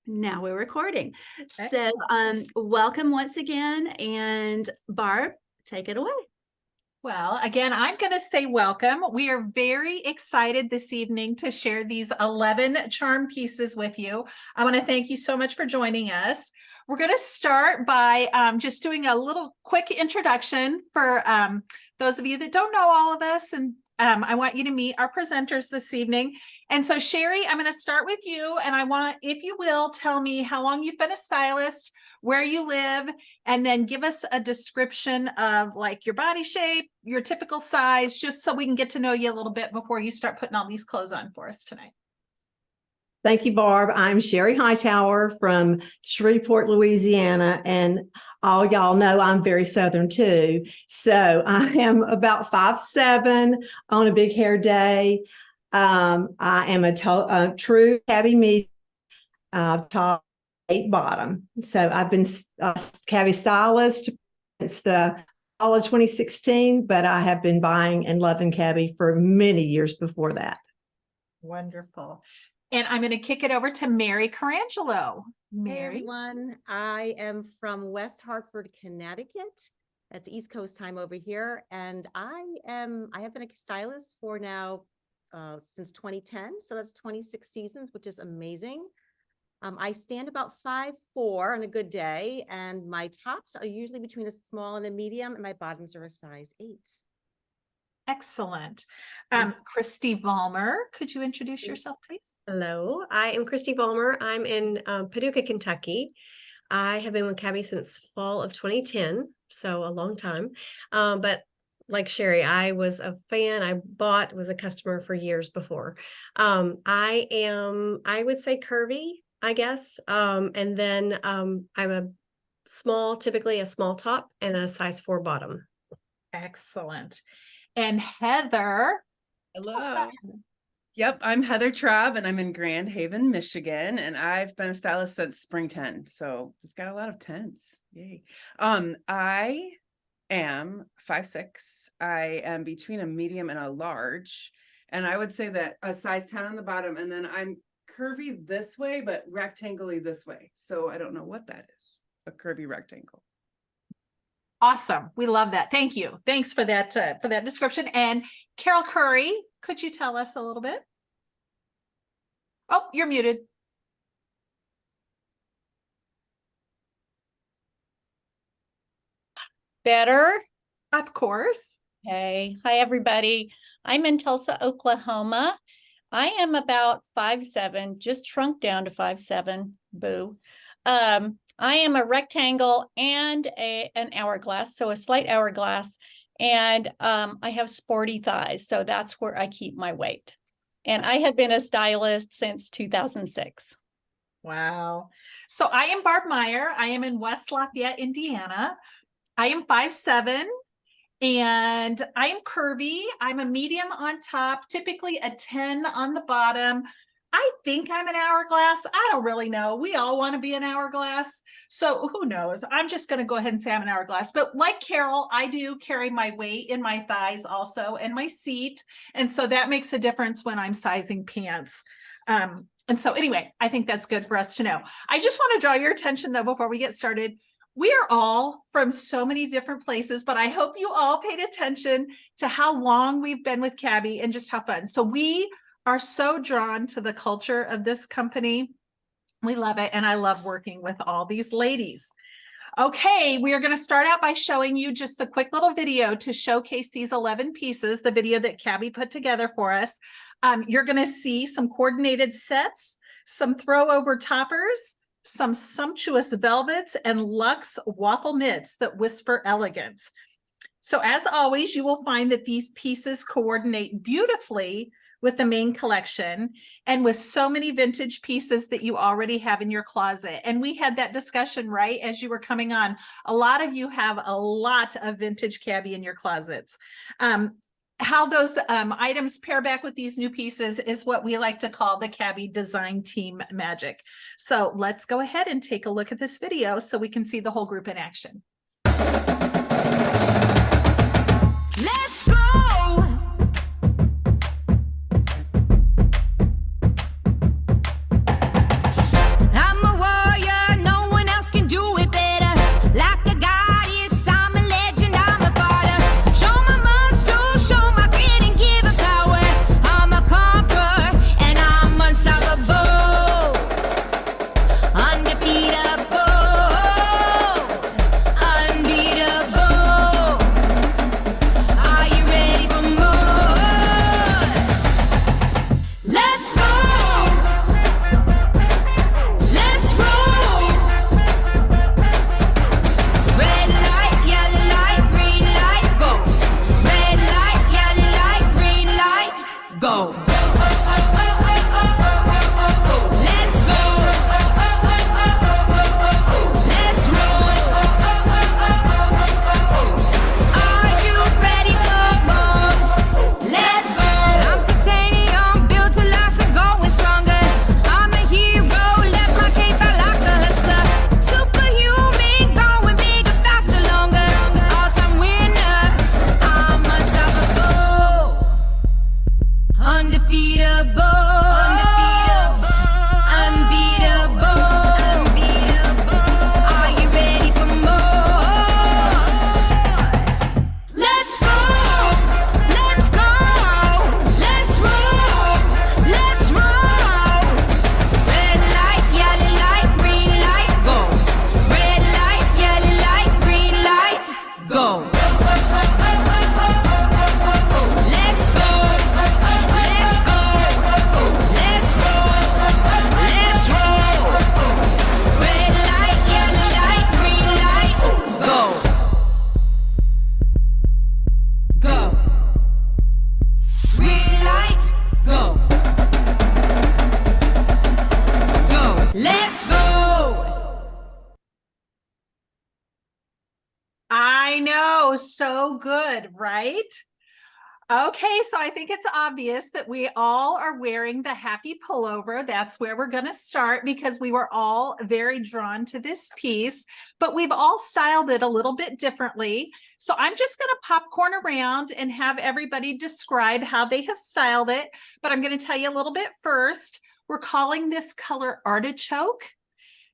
Now we're recording. Okay. So, welcome once again, and Barb, take it away. Well, again, I'm going to say welcome. We are very excited this evening to share these 11 charm pieces with you. I want to thank you so much for joining us. We're going to start by just doing a little quick introduction for those of you that don't know all of us, and I want you to meet our presenters this evening. And so, Sherry, I'm going to start with you, and I want, if you will, tell me how long you've been a stylist, where you live, and then give us a description of like your body shape, your typical size, just so we can get to know you a little bit before you start putting all these clothes on for us tonight. Thank you, Barb. I'm Sherry Hightower from Shreveport, Louisiana, and all y'all know I'm very Southern too. So I am about 5'7" on a big hair day. I am a true cabbie medium, top, 8 bottom. So I've been a cabbie stylist since the fall of 2016, but I have been buying and loving cabbie for many years before that. Wonderful. And I'm going to kick it over to Mary Carangelo. Hey Mary. everyone, I am from West Hartford, Connecticut. That's East Coast time over here. And I have been a stylist for now since 2010. So that's 26 seasons, which is amazing. I stand about 5'4" on a good day, and my tops are usually between a small and a medium, and my bottoms are a size 8. Excellent. Christy Vollmer, could you introduce yourself, please? Hello, I am Christy Vollmer. I'm in Paducah, Kentucky. I have been with cabbie since fall of 2010, so a long time. But like Sherry, I was a fan. I was a customer for years before. I would say curvy, I guess. And then I'm typically a small top and a size 4 bottom. Excellent. And Heather. Hello. Yep, I'm Heather Traub, and I'm in Grand Haven, Michigan, and I've been a stylist since spring 10. So we've got a lot of 10s. Yay. I am 5'6". I am between a medium and a large, and I would say that a size 10 on the bottom, and then I'm curvy this way, but rectangly this way. So I don't know what that is, a curvy rectangle. Awesome. We love that. Thank you. Thanks for that description. And Carol Curry, could you tell us a little bit? Oh, you're muted. Better? Of course. Hey, hi everybody. I'm in Tulsa, Oklahoma. I am about 5'7", just shrunk down to 5'7", boo. I am a rectangle and an hourglass, so a slight hourglass, and I have sporty thighs, so that's where I keep my weight. And I have been a stylist since 2006. Wow. So I am Barb Meyer. I am in West Lafayette, Indiana. I am 5'7", and I am curvy. I'm a medium on top, typically a 10 on the bottom. I think I'm an hourglass. I don't really know. We all want to be an hourglass. So who knows? I'm just going to go ahead and say I'm an hourglass. But like Carol, I do carry my weight in my thighs also and my seat. And so that makes a difference when I'm sizing pants. And so anyway, I think that's good for us to know. I just want to draw your attention though, before we get started. We are all from so many different places, but I hope you all paid attention to how long we've been with cabbie and just how fun. So we are so drawn to the culture of this company. We love it. And I love working with all these ladies. Okay, we are going to start out by showing you just a quick little video to showcase these 11 pieces, the video that cabbie put together for us. You're going to see some coordinated sets, some throw over toppers, some sumptuous velvets, and luxe waffle knits that whisper elegance. So as always, you will find that these pieces coordinate beautifully with the main collection and with so many vintage pieces that you already have in your closet. And we had that discussion right as you were coming on. A lot of you have a lot of vintage cabbie in your closets. How those items pair back with these new pieces is what we like to call the cabbie design team magic. So let's go ahead and take a look at this video so we can see the whole group in action. Let's go! I'm a so good, right? Okay, so I think it's obvious that we all are wearing the happy pullover. That's where we're going to start because we were all very drawn to this piece, but we've all styled it a little bit differently. So I'm just going to popcorn around and have everybody describe how they have styled it. But I'm going to tell you a little bit first. We're calling this color artichoke.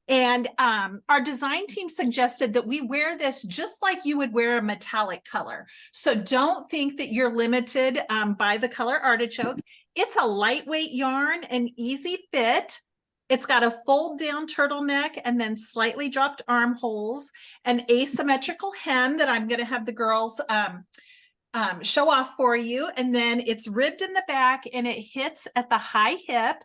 And our design team suggested that we wear this just like you would wear a metallic color. So don't think that you're limited by the color artichoke. It's a lightweight yarn and easy fit. It's got a fold down turtleneck and then slightly dropped armholes, an asymmetrical hem that I'm going to have the girls show off for you. And then it's ribbed in the back and it hits at the high hip.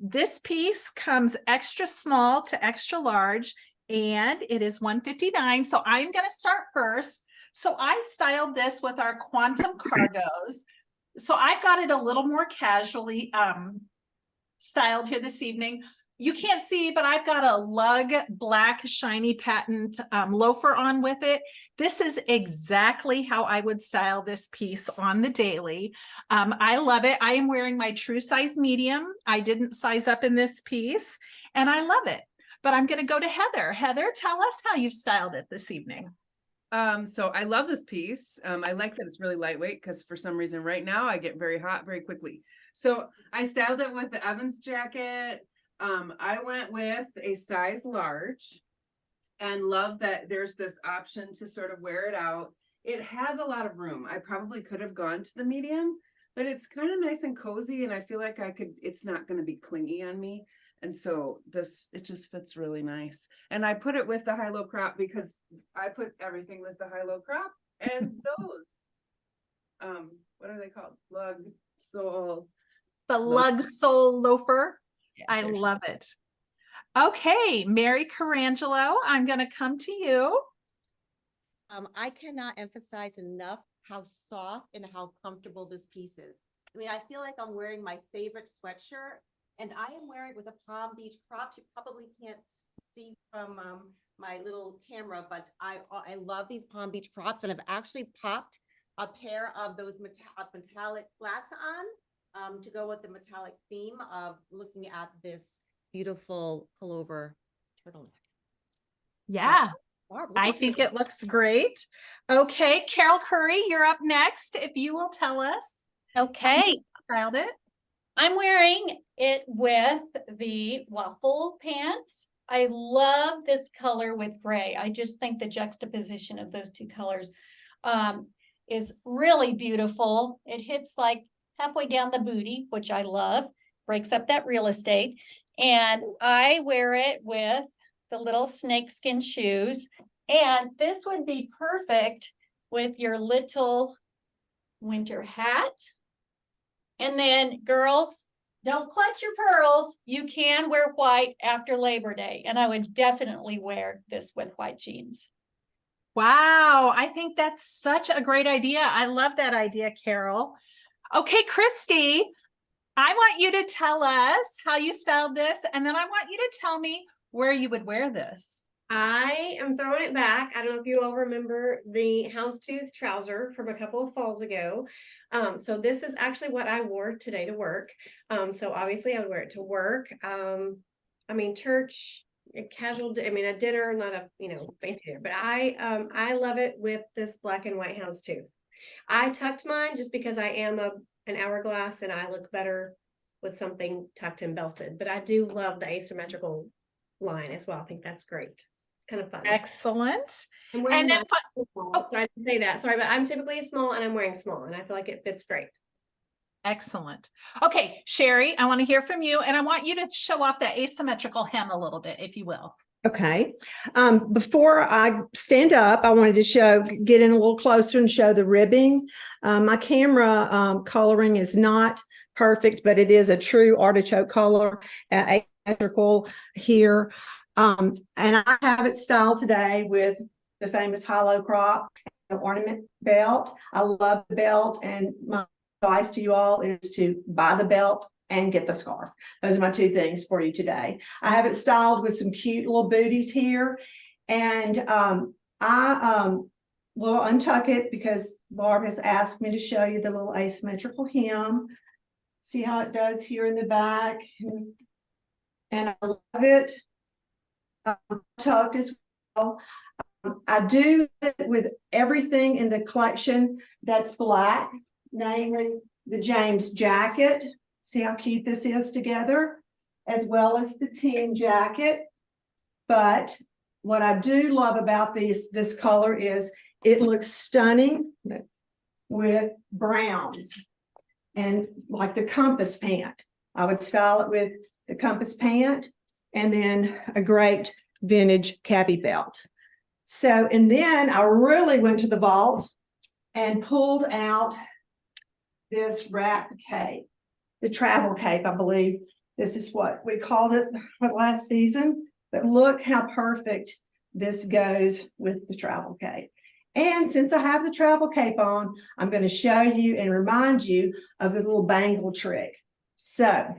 This piece comes extra small to extra large and it is $159. So I'm going to start first. So I styled this with our quantum cargos. So I've got it a little more casually styled here this evening. You can't see, but I've got a lug black shiny patent loafer on with it. This is exactly how I would style this piece on the daily. I love it. I am wearing my true size medium. I didn't size up in this piece and I love it. But I'm going to go to Heather. Heather, tell us how you've styled it this evening. So I love this piece. I like that it's really lightweight because for some reason right now I get very hot very quickly. So I styled it with the Evans jacket. I went with a size large and love that there's this option to sort of wear it out. It has a lot of room. I probably could have gone to the medium, but it's kind of nice and cozy and I feel like it's not going to be clingy on me. And so it just fits really nice. And I put it with the high-low crop because I put everything with the high-low crop and those, what are they called? Lug sole. The lug sole loafer. Yes, I love it. Okay, Mary Carangelo, I'm going to come to you. I cannot emphasize enough how soft and how comfortable this piece is. I mean, I feel like I'm wearing my favorite sweatshirt and I am wearing it with a Palm Beach crop. You probably can't see from my little camera, but I love these Palm Beach crops and I've actually popped a pair of those metallic flats on to go with the metallic theme of looking at this beautiful pullover turtleneck. Yeah, Barb, what I about think you? it looks great. Okay, Carol Curry, you're up next. If you will tell us Okay, styled it. I'm wearing it with the waffle pants. I love this color with gray. I just think the juxtaposition of those two colors is really beautiful. It hits like halfway down the booty, which I love, breaks up that real estate. And I wear it with the little snakeskin shoes. And this would be perfect with your little winter hat. And then girls, don't clutch your pearls. You can wear white after Labor Day. And I would definitely wear this with white jeans. Wow, I think that's such a great idea. I love that idea, Carol. Okay, Christy, I want you to tell us how you styled this, and then I want you to tell me where you would wear this. I am throwing it back. I don't know if you all remember the houndstooth trouser from a couple of falls ago. So this is actually what I wore today to work. So obviously I would wear it to work. I mean, church, a casual, I mean, a dinner, not a, fancy dinner, but I love it with this black and white houndstooth. I tucked mine just because I am an hourglass and I look better with something tucked and belted, but I do love the asymmetrical line as well. I think that's great. It's kind of fun. Excellent. I'm wearing And then, small, so I didn't say that. Sorry, but I'm typically small and I'm wearing small and I feel like it fits great. excellent. Okay, Sherry, I want to hear from you, and I want you to show off that asymmetrical hem a little bit, if you will. Okay. Before I stand up, I wanted to get in a little closer and show the ribbing. My camera coloring is not perfect, but it is a true artichoke color, asymmetrical here. And I have it styled today with the famous high-low crop, the ornament belt. I love the belt, and my advice to you all is to buy the belt and get the scarf. Those are my two things for you today. I have it styled with some cute little booties here. And I we'll untuck it because Barb has asked me to show you the little asymmetrical hem. See how it does here in the back? And I love it. Tucked as well. I do it with everything in the collection that's black, namely the James jacket. See how cute this is together, as well as the team jacket. But what I do love about this color is it looks stunning with browns and like the compass pant. I would style it with the compass pant and then a great vintage cabbie belt. So, and then I really went to the vault and pulled out this wrap cape, the travel cape, I believe. This is what we called it for last season, but look how perfect this goes with the travel cape. And since I have the travel cape on, I'm going to show you and remind you of the little bangle trick. So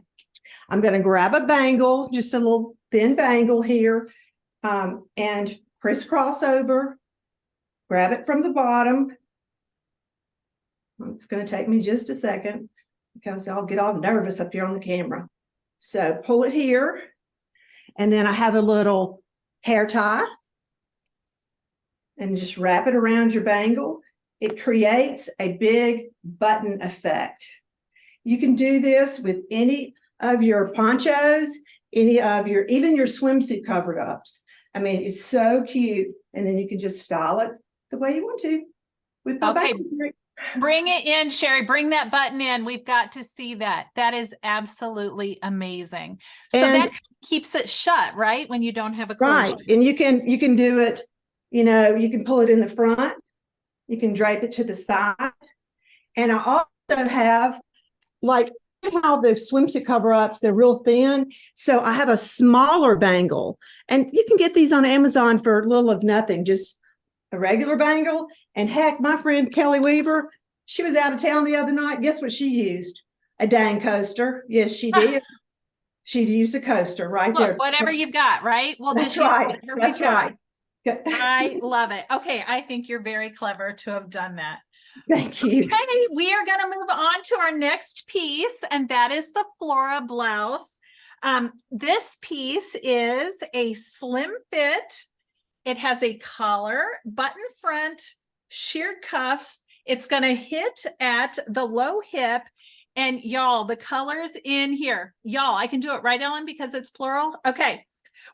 I'm going to grab a bangle, just a little thin bangle here, and crisscross over, grab it from the bottom. It's going to take me just a second because I'll get all nervous up here on the camera. So pull it here, and then I have a little hair tie, and just wrap it around your bangle. It creates a big button effect. You can do this with any of your ponchos, any of your, even your swimsuit cover-ups. I mean, it's so cute. And then you can just style it the way you want to with my Okay. bangle trick. Bring it in, Sherry. Bring that button in. We've got to see that. That is absolutely amazing. So And- that keeps it shut, right? When you don't have a closure. Right. And you can do it, you know, you can pull it in the front, you can drape it to the side. And I also have, like, how the swimsuit cover-ups, they're real thin. So I have a smaller bangle, and you can get these on Amazon for little of nothing, just a regular bangle. And heck, my friend Kelly Weaver, she was out of town the other night. Guess what she used? A dang coaster. Yes, she did. She used a coaster right there. Look, whatever you've got, right? We'll That's just use right. whatever That's we've got. right. I love it. Okay, I think you're very clever to have done that. Thank you. Okay, we are going to move on to our next piece, and that is the Flora blouse. This piece is a slim fit. It has a collar, button front, sheared cuffs. It's going to hit at the low hip. And y'all, the colors in here, y'all, I can do it right, Ellen, because it's plural. Okay.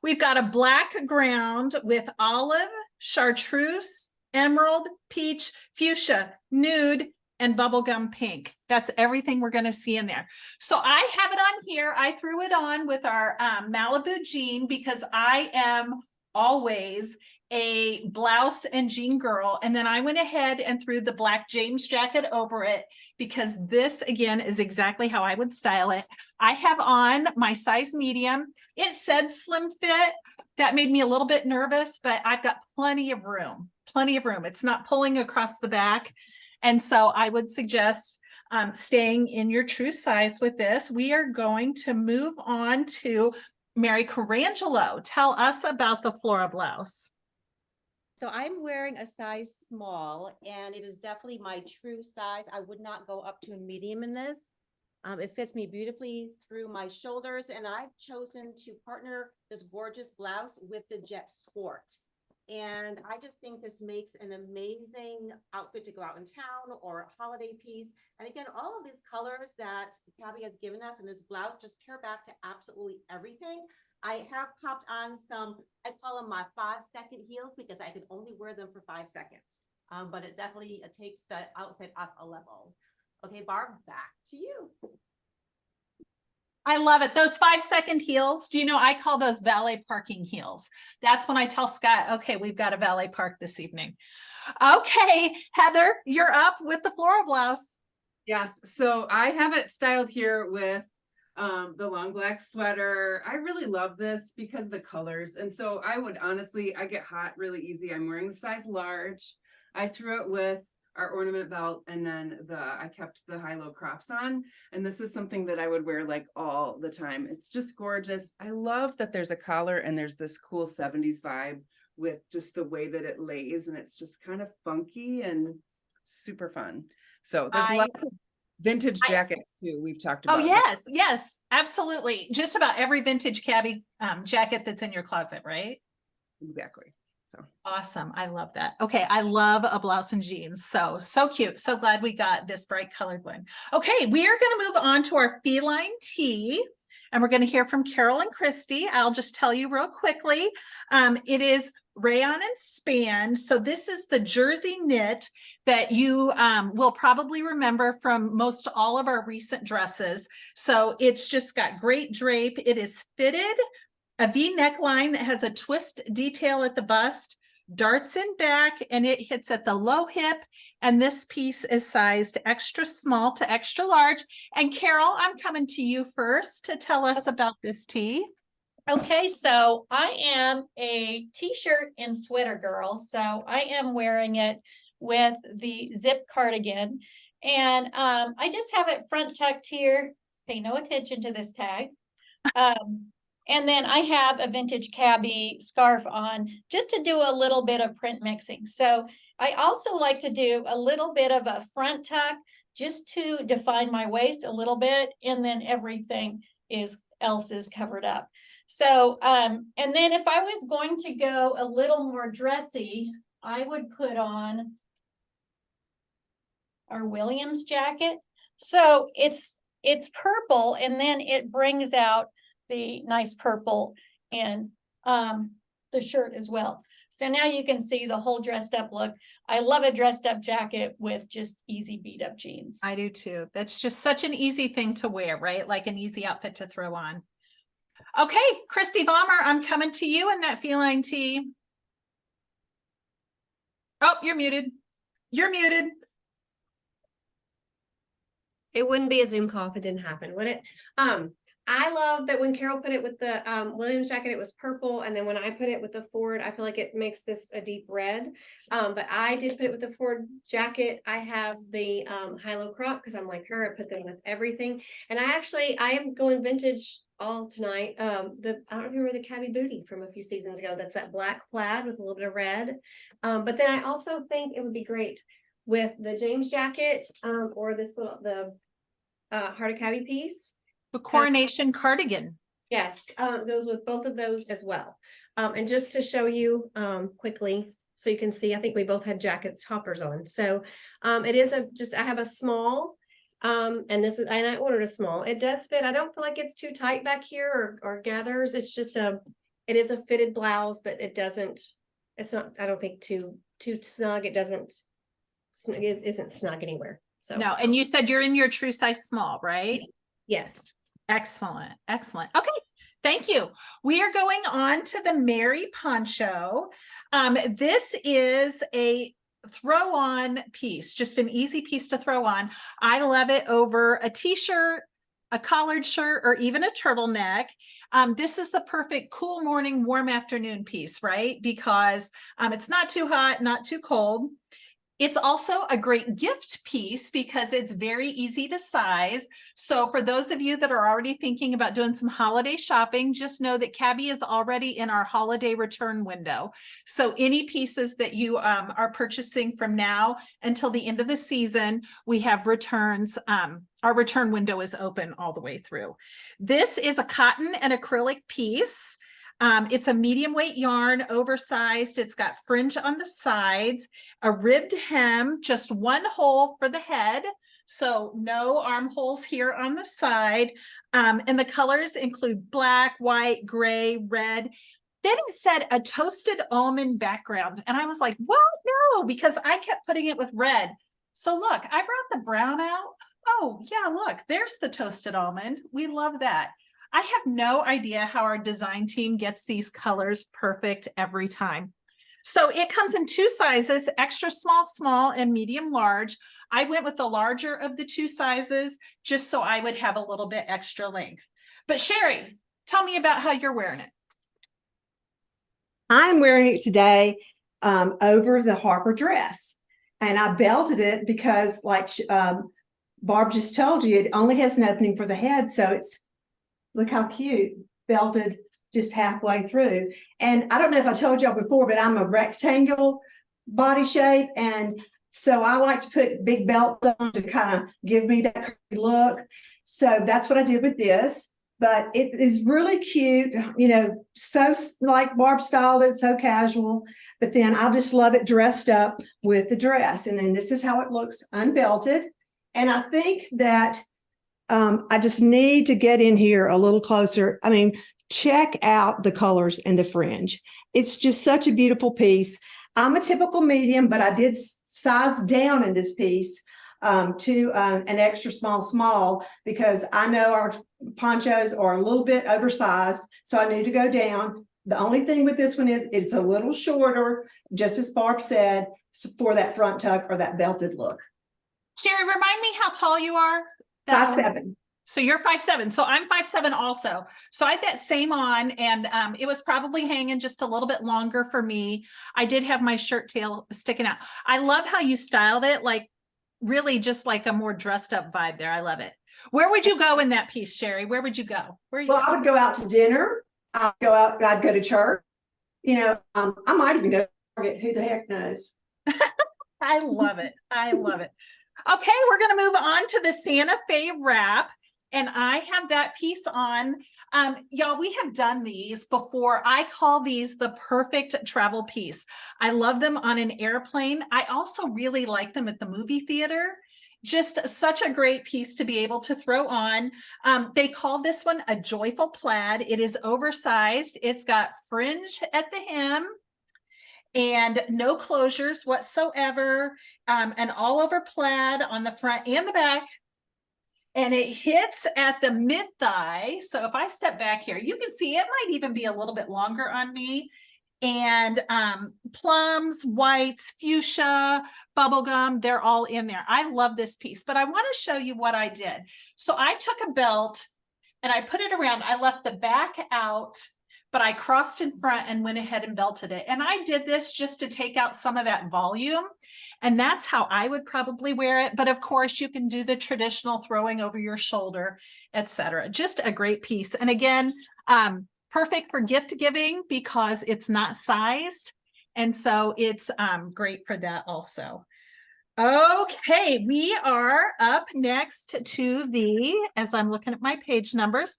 We've got a black ground with olive, chartreuse, emerald, peach, fuchsia, nude, and bubblegum pink. That's everything we're going to see in there. So I have it on here. I threw it on with our Malibu jean because I am always a blouse and jean girl. And then I went ahead and threw the black James jacket over it because this, again, is exactly how I would style it. I have on my size medium. It said slim fit. That made me a little bit nervous, but I've got plenty of room, plenty of room. It's not pulling across the back. And so I would suggest staying in your true size with this. We are going to move on to Mary Carangelo. Tell us about the Flora blouse. So I'm wearing a size small, and it is definitely my true size. I would not go up to a medium in this. It fits me beautifully through my shoulders, and I've chosen to partner this gorgeous blouse with the Jet Sport. And I just think this makes an amazing outfit to go out in town or a holiday piece. And again, all of these colors that Cabby has given us in this blouse just pair back to absolutely everything. I have popped on some, I call them my 5-second heels because I can only wear them for 5 seconds. But it definitely takes the outfit up a level. Okay, Barb, back to you. I love it. Those 5-second heels. Do you know, I call those valet parking heels. That's when I tell Scott, okay, we've got a valet park this evening. Okay, Heather, you're up with the Flora blouse. Yes, so I have it styled here with the long black sweater. I really love this because of the colors. And so I would honestly, I get hot really easy. I'm wearing the size large. I threw it with our ornament belt, and then I kept the high-low crops on. And this is something that I would wear like all the time. It's just gorgeous. I love that there's a collar and there's this cool 70s vibe with just the way that it lays, and it's just kind of funky and super fun. So there's lots of vintage jackets too we've talked Oh, about. yes, yes, absolutely. Just about every vintage cabbie jacket that's in your closet, right? Exactly. So Awesome. I love that. Okay. I love a blouse and jeans. So cute. So glad we got this bright colored one. Okay. We are going to move on to our feline tee, and we're going to hear from Carol and Christy. I'll just tell you real quickly. It is rayon and span. So this is the jersey knit that you will probably remember from most all of our recent dresses. So it's just got great drape. It is fitted, a V neckline that has a twist detail at the bust, darts in back, and it hits at the low hip. And this piece is sized extra small to extra large. And Carol, I'm coming to you first to tell us about this tee. Okay, so I am a t-shirt and sweater girl. So I am wearing it with the zip cardigan. And I just have it front tucked here. Pay no attention to this tag. And then I have a vintage cabbie scarf on just to do a little bit of print mixing. So I also like to do a little bit of a front tuck just to define my waist a little bit. And then everything else is covered up. So, and then if I was going to go a little more dressy, I would put on our Williams jacket. So it's purple, and then it brings out the nice purple and the shirt as well. So now you can see the whole dressed up look. I love a dressed up jacket with just easy beat up jeans. I do too. That's just such an easy thing to wear, right? Like an easy outfit to throw on. Okay, Christy Balmer, I'm coming to you in that feline tee. Oh, you're muted. You're muted. It wouldn't be a Zoom call if it didn't happen, would it? I love that when Carol put it with the Williams jacket, it was purple. And then when I put it with the Ford, I feel like it makes this a deep red. But I did put it with the Ford jacket. I have the high-low crop because I'm like her. I put them with everything. And I am going vintage all tonight. I don't remember the cabbie booty from a few seasons ago. That's that black plaid with a little bit of red. But then I also think it would be great with the James jacket or this the Heart of Cabbie piece. The coronation cardigan. Yes, goes with both of those as well. And just to show you quickly, so you can see, I think we both had jacket toppers on. So it is I have a small, and I ordered a small. It does fit. I don't feel like it's too tight back here or gathers. It's just it is a fitted blouse, but it's not, I don't think too snug. It isn't snug anywhere. So No, and you said you're in your true size small, right? yes. Excellent. Excellent. Okay. Thank you. We are going on to the Mary poncho. This is a throw on piece, just an easy piece to throw on. I love it over a t-shirt, a collared shirt, or even a turtleneck. This is the perfect cool morning, warm afternoon piece, right? Because it's not too hot, not too cold. It's also a great gift piece because it's very easy to size. So for those of you that are already thinking about doing some holiday shopping, just know that Cabbie is already in our holiday return window. So any pieces that you are purchasing from now until the end of the season, we have returns. Our return window is open all the way through. This is a cotton and acrylic piece. It's a medium weight yarn, oversized. It's got fringe on the sides, a ribbed hem, just one hole for the head. So no armholes here on the side. And the colors include black, white, gray, red. Then it said a toasted almond background. And I was like, what? No, because I kept putting it with red. So look, I brought the brown out. Oh yeah, look, there's the toasted almond. We love that. I have no idea how our design team gets these colors perfect every time. So it comes in two sizes, extra small, small, and medium large. I went with the larger of the two sizes just so I would have a little bit extra length. But Sherry, tell me about how you're wearing it. I'm wearing it today over the Harper dress. And I belted it because like Barb just told you, it only has an opening for the head. So look how cute, belted just halfway through. And I don't know if I told y'all before, but I'm a rectangle body shape. And so I like to put big belts on to kind of give me that curvy look. So that's what I did with this. But it is really cute, you know, so like Barb styled it, so casual. But then I just love it dressed up with the dress. And then this is how it looks unbelted. And I think that I just need to get in here a little closer. I mean, check out the colors and the fringe. It's just such a beautiful piece. I'm a typical medium, but I did size down in this piece to an extra small because I know our ponchos are a little bit oversized, so I need to go down. The only thing with this one is it's a little shorter, just as Barb said, for that front tuck or that belted look. Sherry, remind me how tall you are. That one. 5'7". So you're 5'7". So I'm 5'7" also. So I had that same on, and it was probably hanging just a little bit longer for me. I did have my shirt tail sticking out. I love how you styled it, like really just like a more dressed up vibe there. I love it. Where would you go in that piece, Sherry? Where would you go? Where are you Well, I going? would go out to dinner. I'd go out, I'd go to church. You know, I might even go to Target. Who the heck knows? I love it. I love it. Okay, we're going to move on to the Santa Fe wrap. And I have that piece on. Y'all, we have done these before. I call these the perfect travel piece. I love them on an airplane. I also really like them at the movie theater. Just such a great piece to be able to throw on. They call this one a joyful plaid. It is oversized. It's got fringe at the hem and no closures whatsoever. An all over plaid on the front and the back. And it hits at the mid thigh. So if I step back here, you can see it might even be a little bit longer on me. And plums, whites, fuchsia, bubblegum, they're all in there. I love this piece, but I want to show you what I did. So I took a belt and I put it around. I left the back out, but I crossed in front and went ahead and belted it. And I did this just to take out some of that volume. And that's how I would probably wear it. But of course, you can do the traditional throwing over your shoulder, etc. Just a great piece. And again, perfect for gift giving because it's not sized. And so it's great for that also. Okay, we are up next to the, as I'm looking at my page numbers,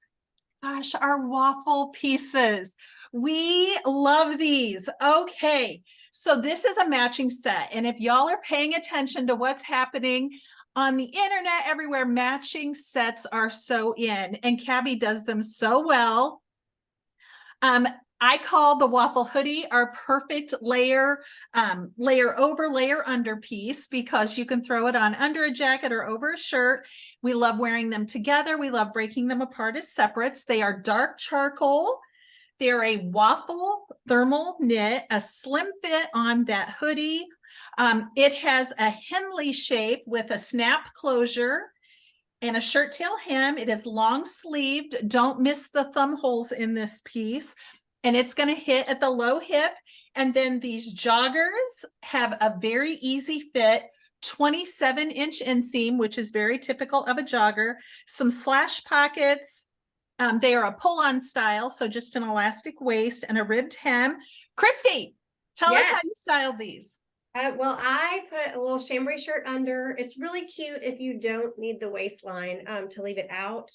gosh, our waffle pieces. We love these. Okay, so this is a matching set. And if y'all are paying attention to what's happening on the internet everywhere, matching sets are so in. And Cabby does them so well. I call the waffle hoodie our perfect layer over, layer under piece because you can throw it on under a jacket or over a shirt. We love wearing them together. We love breaking them apart as separates. They are dark charcoal. They're a waffle thermal knit, a slim fit on that hoodie. It has a Henley shape with a snap closure and a shirt tail hem. It is long sleeved. Don't miss the thumb holes in this piece. And it's going to hit at the low hip. And then these joggers have a very easy fit, 27-inch inseam, which is very typical of a jogger, some slash pockets. They are a pull-on style, so just an elastic waist and a ribbed hem. Christy, tell us how you styled these. Well, I put a little chambray shirt under. It's really cute if you don't need the waistline to leave it out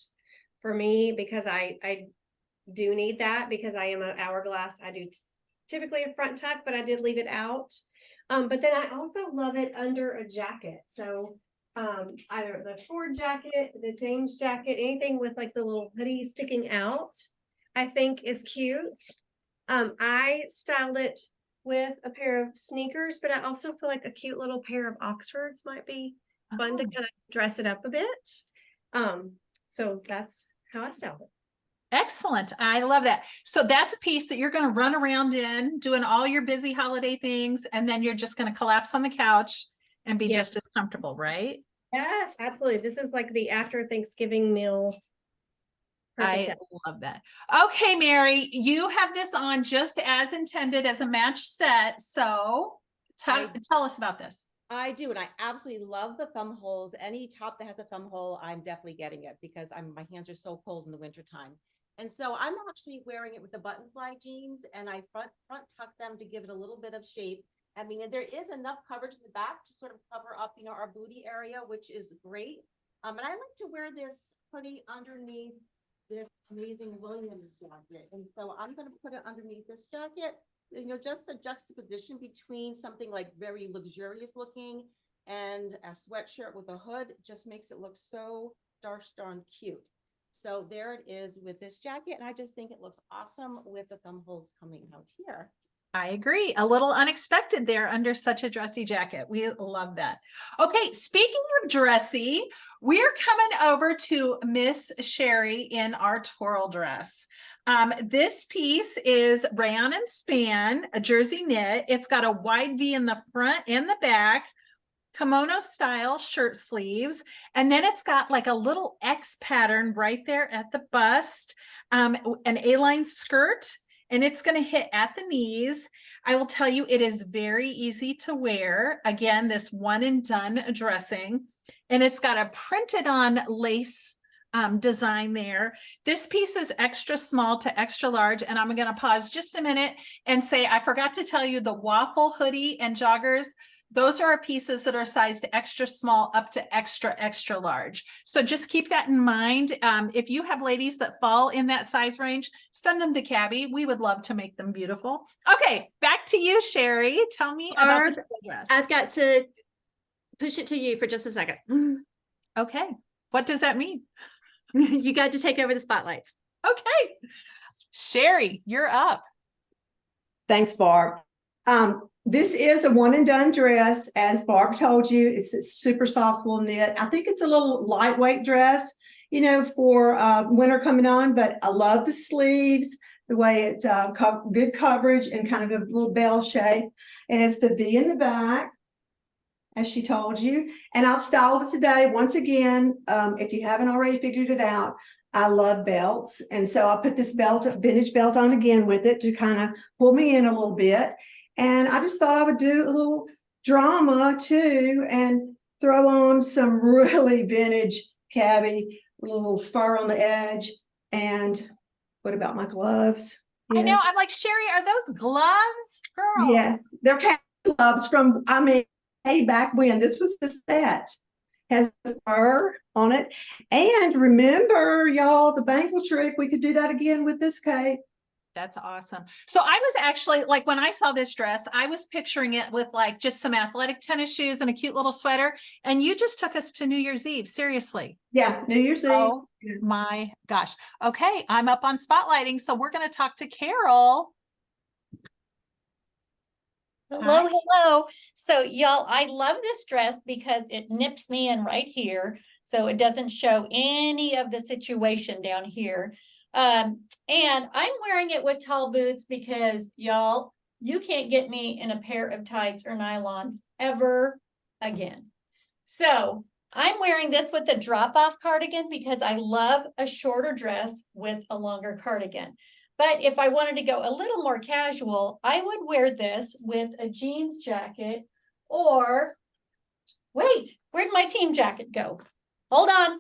for me, because I do need that because I am an hourglass. I do typically a front tuck, but I did leave it out. But then I also love it under a jacket. So either the Ford jacket, the James jacket, anything with like the little hoodie sticking out, I think is cute. I styled it with a pair of sneakers, but I also feel like a cute little pair of Oxfords might be fun to kind of dress it up a bit. So that's how I styled it. Excellent. I love that. So that's a piece that you're going to run around in doing all your busy holiday things. And then you're just going to collapse on the couch and be just as comfortable, right? Yes, absolutely. This is like the after Thanksgiving meal. I love that. Okay, Mary, you have this on just as intended as a match set. So tell us about this. I do, and I absolutely love the thumb holes. Any top that has a thumb hole, I'm definitely getting it because my hands are so cold in the wintertime. And so I'm actually wearing it with the button fly jeans and I front tuck them to give it a little bit of shape. I mean, and there is enough coverage in the back to sort of cover up, you know, our booty area, which is great. And I like to wear this hoodie underneath this amazing Williams jacket. And so I'm going to put it underneath this jacket, you know, just a juxtaposition between something like very luxurious looking and a sweatshirt with a hood just makes it look so darn cute. So there it is with this jacket. And I just think it looks awesome with the thumb holes coming out here. I agree. A little unexpected there under such a dressy jacket. We love that. Okay, speaking of dressy, we're coming over to Miss Sherry in our toral dress. This piece is rayon and span, a jersey knit. It's got a wide V in the front and the back, kimono style shirt sleeves, and then it's got like a little X pattern right there at the bust, an A-line skirt, and it's going to hit at the knees. I will tell you, it is very easy to wear. Again, this one and done dressing, and it's got a printed on lace design there. This piece is extra small to extra large, and I'm going to pause just a minute and say, I forgot to tell you the waffle hoodie and joggers, those are pieces that are sized extra small up to extra large. So just keep that in mind. If you have ladies that fall in that size range, send them to Cabby. We would love to make them beautiful. Okay, back to you, Sherry. Tell me about the dress. I've got to push it to you for just a second. Okay, what does that mean? You got to take over the spotlights. Okay, Sherry, you're up. Thanks, Barb. This is a one and done dress. As Barb told you, it's a super soft little knit. I think it's a little lightweight dress, you know, for winter coming on, but I love the sleeves, the way it's good coverage and kind of a little bell shape. And it's the V in the back, as she told you. And I've styled it today. Once again, if you haven't already figured it out, I love belts. And so I put this vintage belt on again with it to kind of pull me in a little bit. And I just thought I would do a little drama too and throw on some really vintage Cabby, little fur on the edge. And what about my gloves? I know, I'm like, Sherry, are those gloves? Girl. Yes, they're Cabby gloves from, I mean, hey, back when this was the set. Has the fur on it. And remember, y'all, the bangle trick, we could do that again with this cape. That's awesome. So I was actually like, when I saw this dress, I was picturing it with like just some athletic tennis shoes and a cute little sweater. And you just took us to New Year's Eve. Seriously. Yeah, New Year's Eve. Oh my gosh. Okay. I'm up on spotlighting. So we're going to talk to Carol. Hello, hello. So y'all, I love this dress because it nips me in right here. So it doesn't show any of the situation down here. And I'm wearing it with tall boots because y'all, you can't get me in a pair of tights or nylons ever again. So I'm wearing this with a drop-off cardigan because I love a shorter dress with a longer cardigan. But if I wanted to go a little more casual, I would wear this with a jeans jacket or, wait, where'd my team jacket go? Hold on.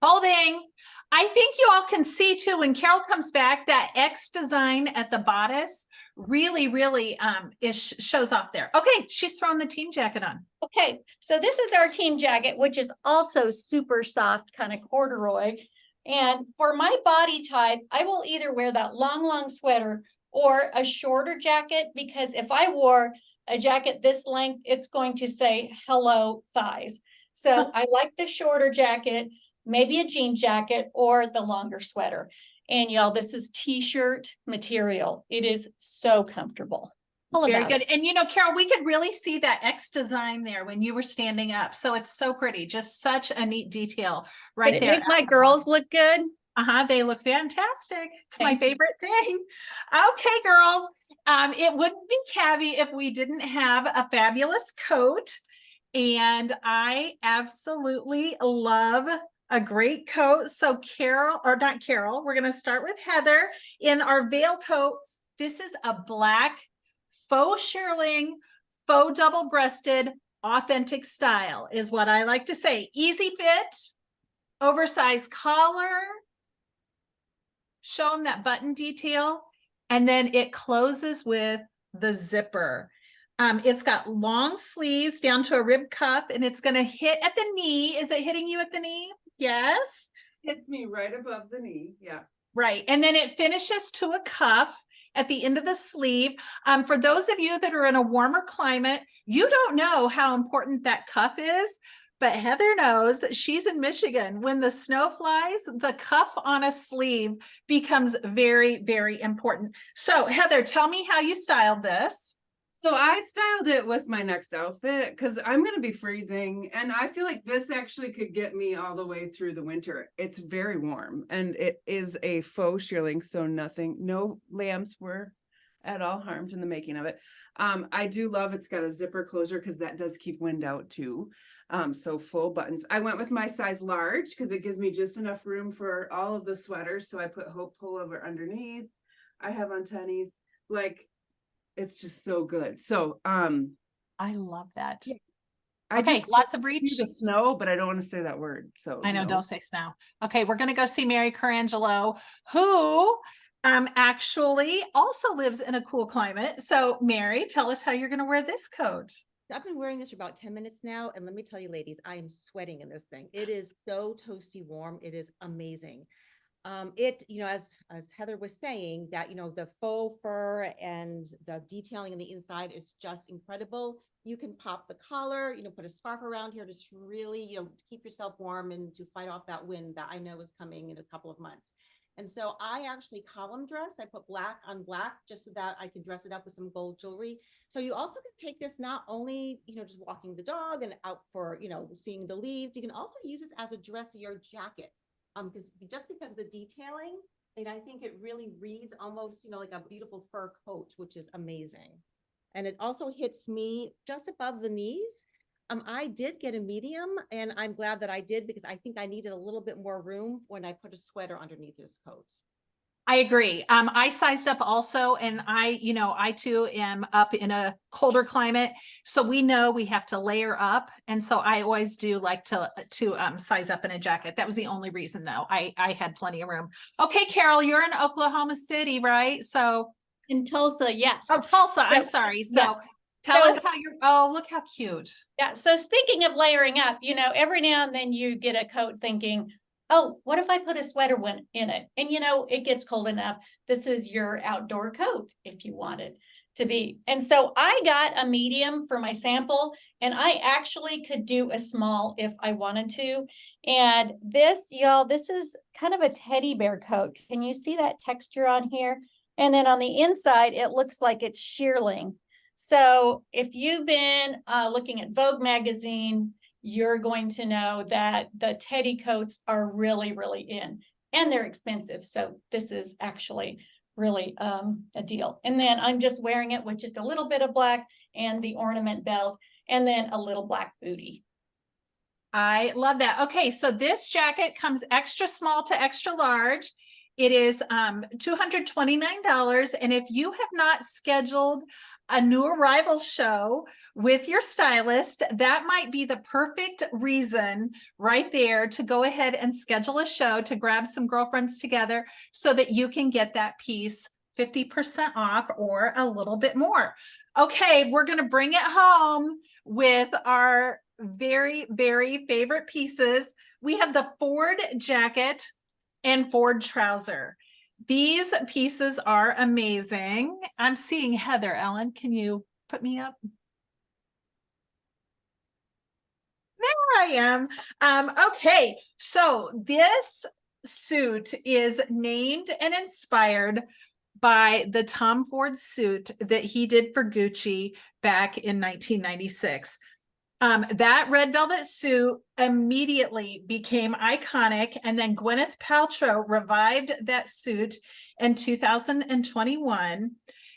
Holding. I think you all can see too, when Carol comes back, that X design at the bodice really shows off there. Okay, she's throwing the team jacket on. Okay, so this is our team jacket, which is also super soft, kind of corduroy. And for my body type, I will either wear that long sweater or a shorter jacket, because if I wore a jacket this length, it's going to say hello thighs. So I like the shorter jacket, maybe a jean jacket or the longer sweater. And y'all, this is t-shirt material. It is so comfortable. Very good. And you know, Carol, we could really see that X design there when you were standing up. So it's so pretty, just such a neat detail right there. Make my girls look good. They look fantastic. It's my Thank you. favorite thing. Okay, girls. It wouldn't be Cabby if we didn't have a fabulous coat. And I absolutely love a great coat. So Carol, or not Carol, we're going to start with Heather in our veil coat. This is a black faux shearling, faux double-breasted, authentic style is what I like to say. Easy fit, oversized collar, show them that button detail. And then it closes with the zipper. It's got long sleeves down to a rib cuff, and it's going to hit at the knee. Is it hitting you at the knee? Yes. Hits me right above the knee. Yeah. Right. And then it finishes to a cuff at the end of the sleeve. For those of you that are in a warmer climate, you don't know how important that cuff is, but Heather knows. She's in Michigan. When the snow flies, the cuff on a sleeve becomes very, very important. So Heather, tell me how you styled this. So I styled it with my next outfit because I'm going to be freezing, and I feel like this actually could get me all the way through the winter. It's very warm, and it is a faux shearling, so no lambs were at all harmed in the making of it. I do love it's got a zipper closure because that does keep wind out too. So full buttons. I went with my size large because it gives me just enough room for all of the sweaters. So I put Hope pullover underneath. I have on tennies. Like, it's just so good. So I love that. Yeah. I Okay, just lots of see reach. the snow, but I don't want to say that word. So I know, no. don't say snow. Okay, we're gonna go see Mary Carangelo, who actually also lives in a cool climate. So Mary, tell us how you're gonna wear this coat. I've been wearing this for about 10 minutes now, and let me tell you, ladies, I am sweating in this thing. It is so toasty warm. It is amazing. As Heather was saying, that, the faux fur and the detailing on the inside is just incredible. You can pop the collar, put a scarf around here, just really, keep yourself warm and to fight off that wind that I know is coming in a couple of months. And so I actually column dress. I put black on black just so that I can dress it up with some gold jewelry. So you also can take this not only, just walking the dog and out for, seeing the leaves. You can also use this as a dressier jacket. Because of the detailing, and I think it really reads almost, like a beautiful fur coat, which is amazing. And it also hits me just above the knees. I did get a medium, and I'm glad that I did because I think I needed a little bit more room when I put a sweater underneath this coat. I agree. I sized up also, and I too am up in a colder climate. So we know we have to layer up. And so I always do like to size up in a jacket. That was the only reason though. I had plenty of room. Okay, Carol, you're in Oklahoma City, right? So, In Tulsa, yes. oh, Tulsa, I'm So, sorry. So yes. tell So- us how oh, look how cute. Yeah. So speaking of layering up, every now and then you get a coat thinking, oh, what if I put a sweater in it? And it gets cold enough. This is your outdoor coat if you want it to be. And so I got a medium for my sample, and I actually could do a small if I wanted to. And this, y'all, this is kind of a teddy bear coat. Can you see that texture on here? And then on the inside, it looks like it's shearling. So if you've been looking at Vogue magazine, you're going to know that the teddy coats are really, really in, and they're expensive. So this is actually really a deal. And then I'm just wearing it with just a little bit of black and the ornament belt, and then a little black booty. I love that. Okay, so this jacket comes extra small to extra large. It is $229. And if you have not scheduled a new arrival show with your stylist, that might be the perfect reason right there to go ahead and schedule a show to grab some girlfriends together so that you can get that piece 50% off or a little bit more. Okay, we're going to bring it home with our very, very favorite pieces. We have the Ford jacket and Ford trouser. These pieces are amazing. I'm seeing Heather. Ellen, can you put me up? There I am. Okay, so this suit is named and inspired by the Tom Ford suit that he did for Gucci back in 1996. That red velvet suit immediately became iconic, and then Gwyneth Paltrow revived that suit in 2021.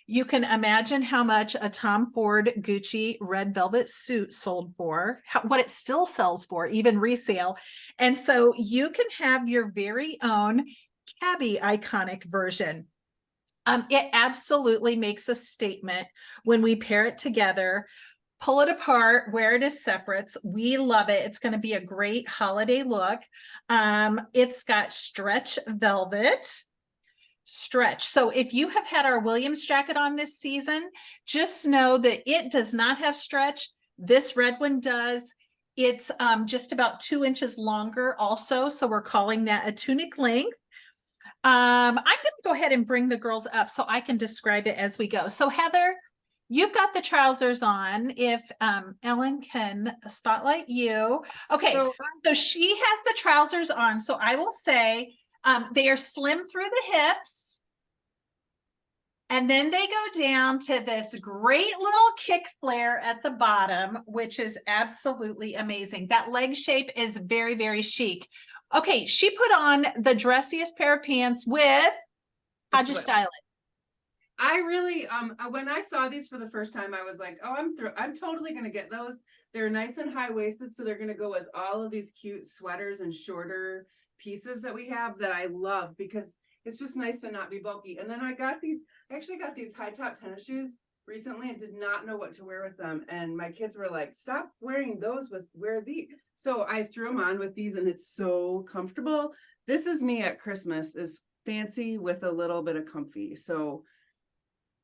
You can imagine how much a Tom Ford Gucci red velvet suit sold for, what it still sells for, even resale. And so you can have your very own cabbie iconic version. It absolutely makes a statement when we pair it together. Pull it apart, wear it as separates. We love it. It's going to be a great holiday look. It's got stretch velvet. stretch. So if you have had our Williams jacket on this season, just know that it does not have stretch. This red one does. It's just about 2 inches longer also. So we're calling that a tunic length. I'm going to go ahead and bring the girls up so I can describe it as we go. So Heather, you've got the trousers on. If Ellen can spotlight you. Okay, so she has the trousers on. So I will say they are slim through the hips. And then they go down to this great little kick flare at the bottom, which is absolutely amazing. That leg shape is very, very chic. Okay, she put on the dressiest pair of pants with, how'd you style it? I really, when I saw these for the first time, I was like, oh, I'm totally gonna get those. They're nice and high-waisted, so they're gonna go with all of these cute sweaters and shorter pieces that we have that I love because it's just nice to not be bulky. And then I actually got these high top tennis shoes recently and did not know what to wear with them. And my kids were like, stop wearing those, wear these. So I threw them on with these and it's so comfortable. This is me at Christmas, is fancy with a little bit of comfy. So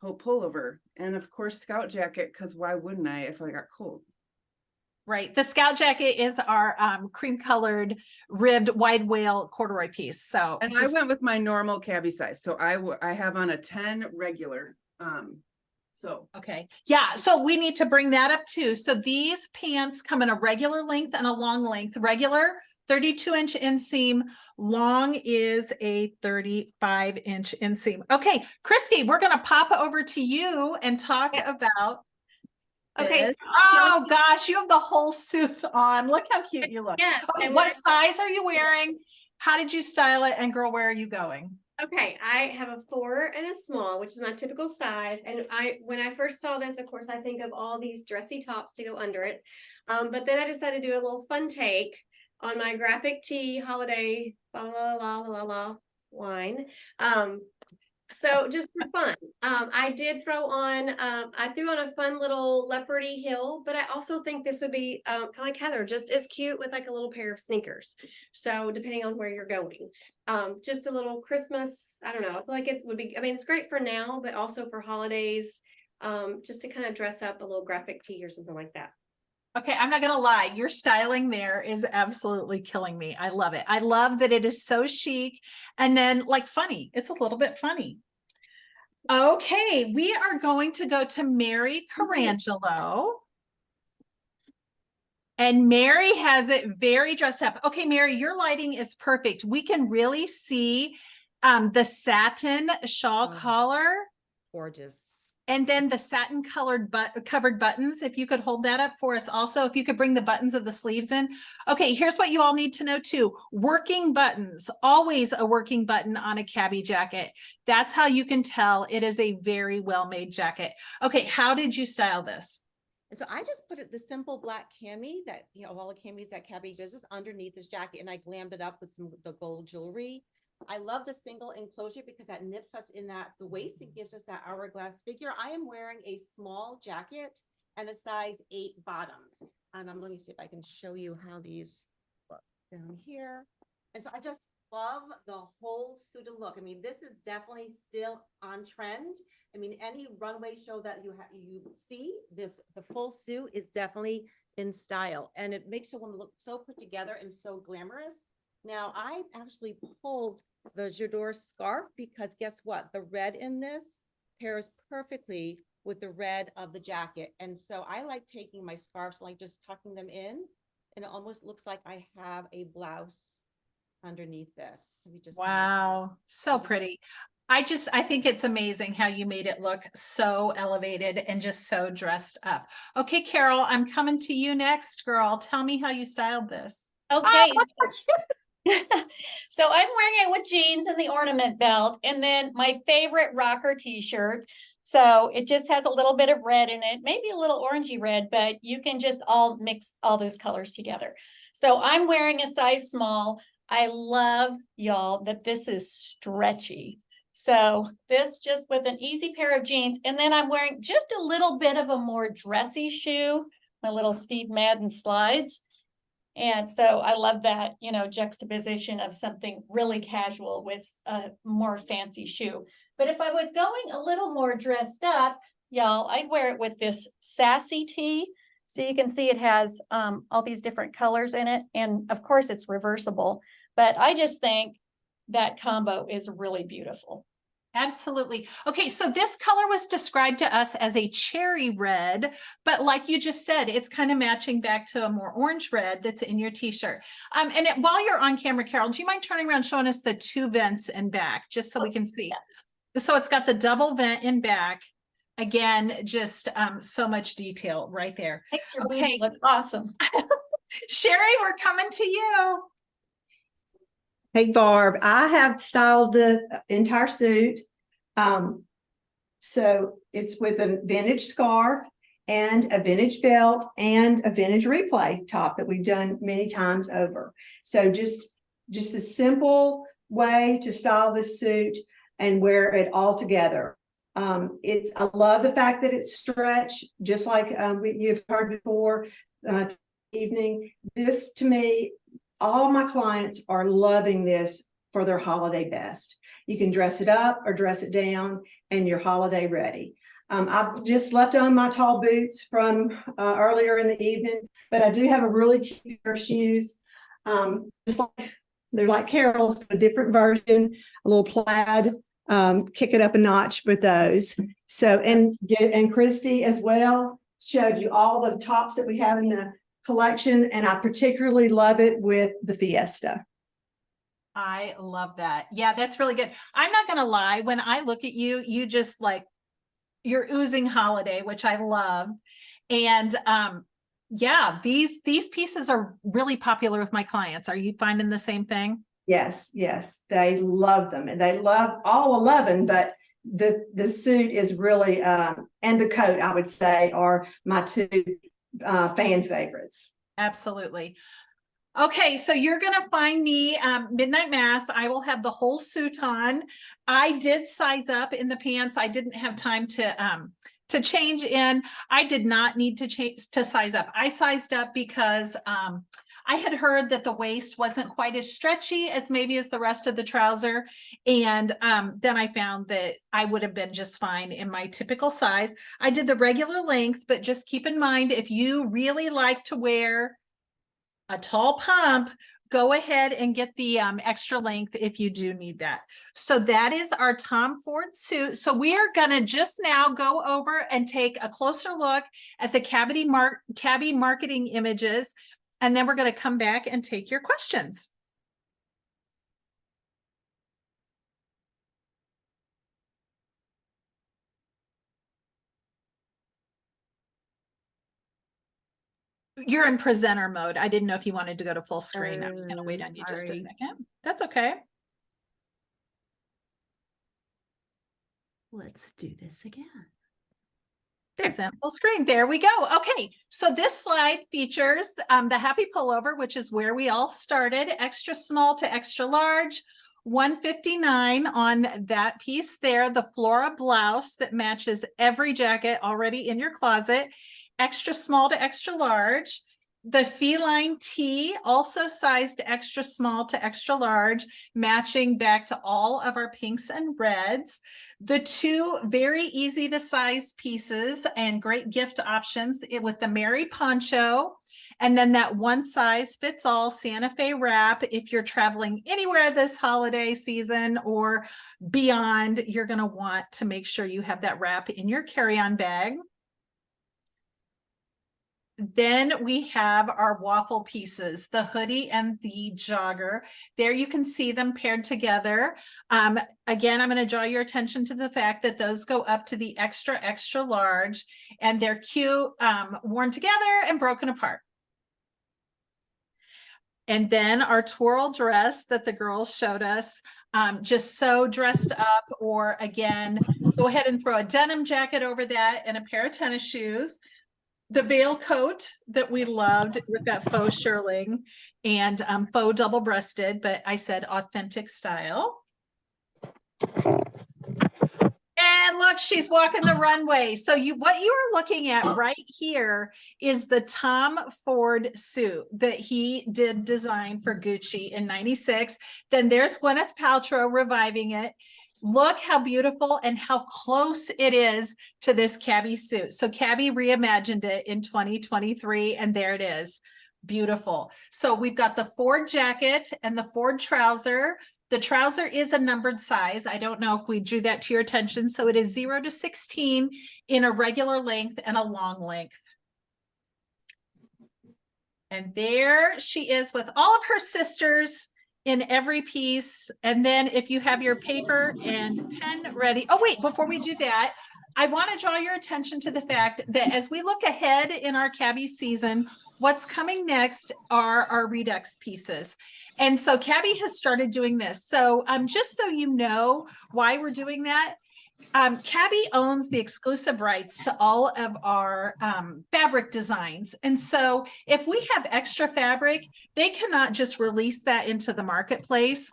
pullover and of course scout jacket, because why wouldn't I if I got cold? Right. The scout jacket is our cream colored ribbed wide wale corduroy piece. So and I went with my normal cabbie size. So I have on a 10 regular. So okay. Yeah. So we need to bring that up too. So these pants come in a regular length and a long length. Regular 32-inch inseam, long is a 35-inch inseam. Okay, Christy, we're going to pop over to you and talk about Okay. this. Oh gosh, you have the whole suit on. Look how cute you look. Yeah. Okay, and what size are you wearing? How did you style it? And girl, where are you going? Okay, I have a 4 and a small, which is my typical size. And when I first saw this, of course, I think of all these dressy tops to go under it. But then I decided to do a little fun take on my graphic tee holiday wine. So just for fun, I did throw on, I threw on a fun little leopardy heel, but I also think this would be kind of like Heather, just as cute with like a little pair of sneakers. So depending on where you're going, just a little Christmas, I don't know, I feel like it would be, I mean, it's great for now, but also for holidays, just to kind of dress up a little graphic tee or something like that. Okay, I'm not gonna lie, your styling there is absolutely killing me. I love it. I love that it is so chic and then like funny. It's a little bit funny. Okay, we are going to go to Mary Carangelo. And Mary has it very dressed up. Okay, Mary, your lighting is perfect. We can really see the satin shawl collar. Gorgeous. And then the satin covered buttons, if you could hold that up for us also, if you could bring the buttons of the sleeves in. Okay, here's what you all need to know too. Working buttons, always a working button on a cabbie jacket. That's how you can tell it is a very well-made jacket. Okay, how did you style this? And so I just put it the simple black cami that, you know, of all the camis that Cabby does is underneath this jacket, and I glammed it up with some of the gold jewelry. I love the single enclosure because that nips us in that the waist. It gives us that hourglass figure. I am wearing a small jacket and a size 8 bottoms. And let me see if I can show you how these look down here. And so I just love the whole suited look. I mean, this is definitely still on trend. I mean, any runway show that you see this, the full suit is definitely in style, and it makes a woman look so put together and so glamorous. Now, I actually pulled the J'adore scarf because guess what? The red in this pairs perfectly with the red of the jacket. And so I like taking my scarves, like just tucking them in, and it almost looks like I have a blouse underneath this. We just Wow, so pretty. I think it's amazing how you made it look so elevated and just so dressed up. Okay, Carol, I'm coming to you next, girl. Tell me how you styled this. Okay. So I'm wearing it with jeans and the ornament belt, and then my favorite rocker t-shirt. So it just has a little bit of red in it, maybe a little orangey red, but you can just all mix all those colors together. So I'm wearing a size small. I love, y'all, that this is stretchy. So this just with an easy pair of jeans, and then I'm wearing just a little bit of a more dressy shoe, my little Steve Madden slides. And so I love that, juxtaposition of something really casual with a more fancy shoe. But if I was going a little more dressed up, y'all, I'd wear it with this sassy tee. So you can see it has all these different colors in it. And of course it's reversible, but I just think that combo is really beautiful. Absolutely. Okay, so this color was described to us as a cherry red, but like you just said, it's kind of matching back to a more orange red that's in your t-shirt. While you're on camera, Carol, do you mind turning around showing us the 2 vents in back, just so we can see? So it's got the double vent in back. Again, just so much detail right there. Makes your booty look awesome. Sherry, we're coming to you. Hey Barb, I have styled the entire suit. So it's with a vintage scarf and a vintage belt and a vintage replay top that we've done many times over. So just a simple way to style this suit and wear it all together. I love the fact that it's stretched, just like you've heard before evening. This to me, all my clients are loving this for their holiday best. You can dress it up or dress it down and you're holiday ready. I've just left on my tall boots from earlier in the evening, but I do have a really cute pair of shoes. They're like Carol's, a different version, a little plaid, kick it up a notch with those. So, and Christy as well showed you all the tops that we have in the collection, and I particularly love it with the Fiesta. I love that. Yeah, that's really good. I'm not gonna lie, when I look at you, you just you're oozing holiday, which I love. And yeah, these pieces are really popular with my clients. Are you finding the same thing? Yes, they love them, and they love all 11, but the suit is really and the coat, I would say, are my 2 fan favorites. Absolutely. Okay, so you're gonna find me midnight mass. I will have the whole suit on. I did size up in the pants. I didn't have time to change in. I did not need to change to size up. I sized up because I had heard that the waist wasn't quite as stretchy as maybe as the rest of the trouser. And then I found that I would have been just fine in my typical size. I did the regular length, but just keep in mind, if you really like to wear a tall pump, go ahead and get the extra length if you do need that. So that is our Tom Ford suit. So we are gonna just now go over and take a closer look at the Cabby marketing images. And then we're going to come back and take your questions. You're in presenter mode. I didn't know if you wanted to go to full screen. I was going to wait on you just a second. That's okay. Let's do this again. There's that full screen. There we go. Okay, so this slide features the happy pullover, which is where we all started, extra small to extra large, $159 on that piece there, the Flora blouse that matches every jacket already in your closet, extra small to extra large. The feline tee, also sized extra small to extra large, matching back to all of our pinks and reds. The 2 very easy to size pieces and great gift options with the Mary poncho. And then that one size fits all Santa Fe wrap. If you're traveling anywhere this holiday season or beyond, you're going to want to make sure you have that wrap in your carry-on bag. Then we have our waffle pieces, the hoodie and the jogger. There you can see them paired together. Again, I'm going to draw your attention to the fact that those go up to the extra, extra large, and they're cute, worn together and broken apart. And then our twirl dress that the girls showed us, just so dressed up, or again, go ahead and throw a denim jacket over that and a pair of tennis shoes. The veil coat that we loved with that faux shearling and faux double-breasted, but I said authentic style. And And look, she's walking the runway. So what you are looking at right here is the Tom Ford suit that he did design for Gucci in '96. Then there's Gwyneth Paltrow reviving it. Look how beautiful and how close it is to this Cabby suit. So Cabby reimagined it in 2023, and there it is. Beautiful. So we've got the Ford jacket and the Ford trouser. The trouser is a numbered size. I don't know if we drew that to your attention. So it is 0 to 16 in a regular length and a long length. And there she is with all of her sisters in every piece. And then if you have your paper and pen ready. Oh, wait, before we do that, I want to draw your attention to the fact that as we look ahead in our Cabby season, what's coming next are our Redux pieces. And so Cabby has started doing this. So just so you know why we're doing that, Cabby owns the exclusive rights to all of our fabric designs. And so if we have extra fabric, they cannot just release that into the marketplace.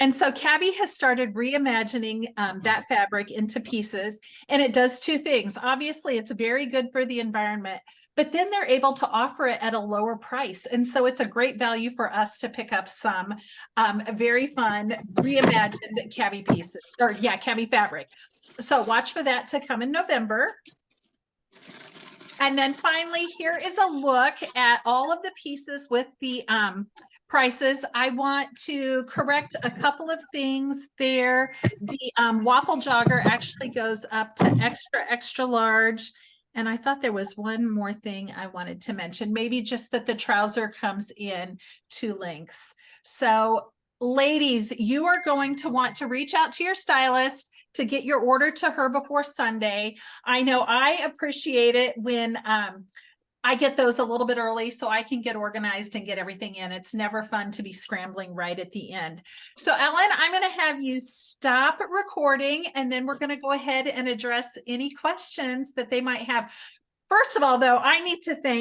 And so Cabby has started reimagining that fabric into pieces, and it does two things. Obviously, it's very good for the environment, but then they're able to offer it at a lower price. And so it's a great value for us to pick up some very fun reimagined Cabby pieces, or yeah, Cabby fabric. So watch for that to come in November. And then finally, here is a look at all of the pieces with the prices. I want to correct a couple of things there. The waffle jogger actually goes up to extra large. And I thought there was one more thing I wanted to mention, maybe just that the trouser comes in 2 lengths. So ladies, you are going to want to reach out to your stylist to get your order to her before Sunday. I know I appreciate it when I get those a little bit early so I can get organized and get everything in. It's never fun to be scrambling right at the end. So Ellen, I'm going to have you stop recording, and then we're going to go ahead and address any questions that they might have. First of all, though, I need to thank